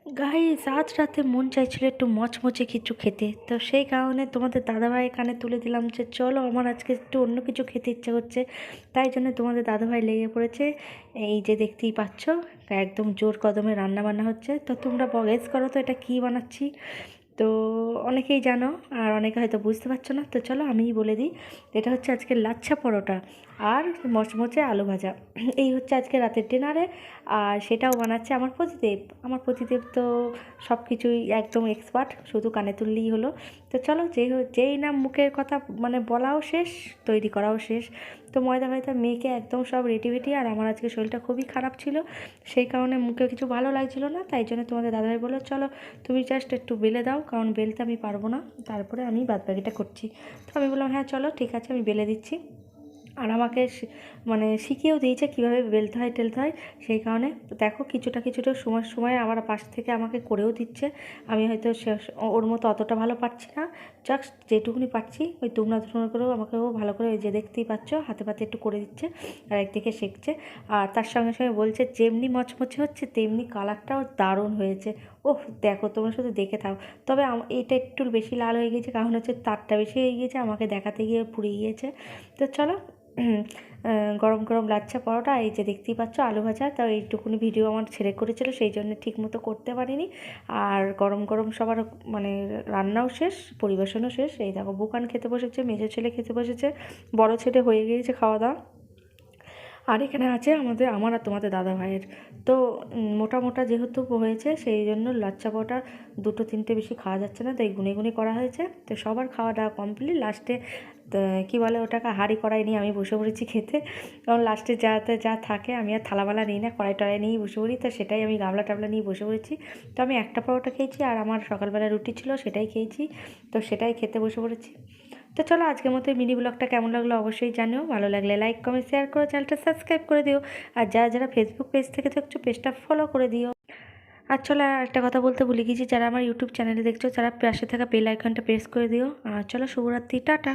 Guys, আজ রাতে মন চাইছিল একটু মচমচে কিছু খেতে, তো সেই কারণে তোমাদের দাদাভাই কানে তুলে দিলাম যে চলো আমার আজকে একটু অন্য কিছু খেতে ইচ্ছা করছে। তাই জন্য তোমাদের দাদাভাই লেগে পড়েছে। এই যে দেখতেই পাচ্ছ, একদম জোর কদমে রান্না বান্না হচ্ছে। তো তোমরা গেস করো তো এটা কী বানাচ্ছি। তো অনেকেই জানো, আর অনেকে হয়তো বুঝতে পারছো না, তো চলো আমিই বলে দিই। এটা হচ্ছে আজকে লাচ্ছা পরোটা আর মচমচে আলু ভাজা। এই হচ্ছে আজকে রাতের ডিনারে। আর সেটাও বানাচ্ছে আমার প্রতিদেব। আমার প্রতিদেব তো সব কিছুই একদম এক্সপার্ট, শুধু কানে তুললেই হলো। তো চলো, যেই না মুখের কথা মানে বলাও শেষ, তৈরি করাও শেষ। তো ময়দা ফয়দা মেখে একদম সব রেডি বেটি। আর আমার আজকে শরীরটা খুবই খারাপ ছিল, সেই কারণে মুখে কিছু ভালো লাগছিল না। তাই জন্য তোমাদের দাদাভাই বললো চলো তুমি জাস্ট একটু বেলে দাও, কারণ বেলতে আমি পারবো না, তারপরে আমি বাদবাকিটা করছি। তো আমি বললাম হ্যাঁ চলো ঠিক আছে, আমি বেলে দিচ্ছি। আর আমাকে মানে শিখিয়েও দিয়েছে কীভাবে বেলতে হয় টেলতে হয়। সেই কারণে দেখো কিছুটা কিছুটা সময় সময় আবার পাশ থেকে আমাকে করেও দিচ্ছে। আমি হয়তো ওর মতো অতটা ভালো পারছি না, জাস্ট যেটুকুনি পারছি ওই তোমরা ধরনের করেও আমাকেও ভালো করে, ওই যে দেখতেই পাচ্ছ হাতে পাতে একটু করে দিচ্ছে আর একদিকে শেখছে। আর তার সঙ্গে সঙ্গে বলছে যেমনি মচমচে হচ্ছে তেমনি কালারটাও দারুণ হয়েছে। ওহ দেখো, তোমরা শুধু দেখে থাও। তবে এটা একটু বেশি লাল হয়ে গিয়েছে, কারণ হচ্ছে তারটা বেশি হয়ে গিয়েছে, আমাকে দেখাতে গিয়ে পুড়ে গিয়েছে। তো চলো, গরম গরম লাচ্ছা পরোটা, এই যে দেখতেই পাচ্ছ আলু ভাজা। তাও এইটুকুনি ভিডিও আমার ছেড়ে করেছিল, সেই জন্য ঠিক মতো করতে পারিনি। আর গরম গরম সবার মানে রান্নাও শেষ, পরিবেশনও শেষ। এই দেখো বুকান খেতে বসেছে, মেজো ছেলে খেতে বসেছে, বড় ছেলে হয়ে গিয়েছে খাওয়া দাওয়া। আর এখানে আছে আমার আর তোমাদের দাদা ভাইয়ের। তো মোটা মোটা যেহেতু হয়েছে, সেই জন্য লাচ্চা পরোটা দুটো তিনটে বেশি খাওয়া যাচ্ছে না, তাই গুনে গুনে করা হয়েছে। তো সবার খাওয়া দাওয়া কমপ্লিট। লাস্টে কী বলে ওটাকে, হাঁড়ি কড়াই নিয়ে আমি বসে পড়েছি খেতে। কারণ লাস্টে যা থাকে, আমি আর থালাবালা নিই না, কড়াই টড়াই নিয়েই বসে পড়ি। তো সেটাই আমি গামলা টাবলা নিয়ে বসে পড়েছি। তো আমি একটা পরোটা খেয়েছি, আর আমার সকালবেলা রুটি ছিল সেটাই খেয়েছি। তো সেটাই খেতে বসে পড়েছি। তো চলো আজকের মতো মিনি ব্লগটা কেমন লাগলো অবশ্যই জানিও। ভালো লাগলে লাইক কমেন্ট শেয়ার করো, চ্যানেলটা সাবস্ক্রাইব করে দিও। আর যারা যারা ফেসবুক পেজ থেকে দেখছো পেজটা ফলো করে দিও। আর চলো আর একটা কথা বলতে ভুলে গেছি, যারা আমার ইউটিউব চ্যানেলে দেখছো তারা পাশে থাকা বেল আইকনটা প্রেস করে দিও। আর চলো শুভরাত্রি, টাটা।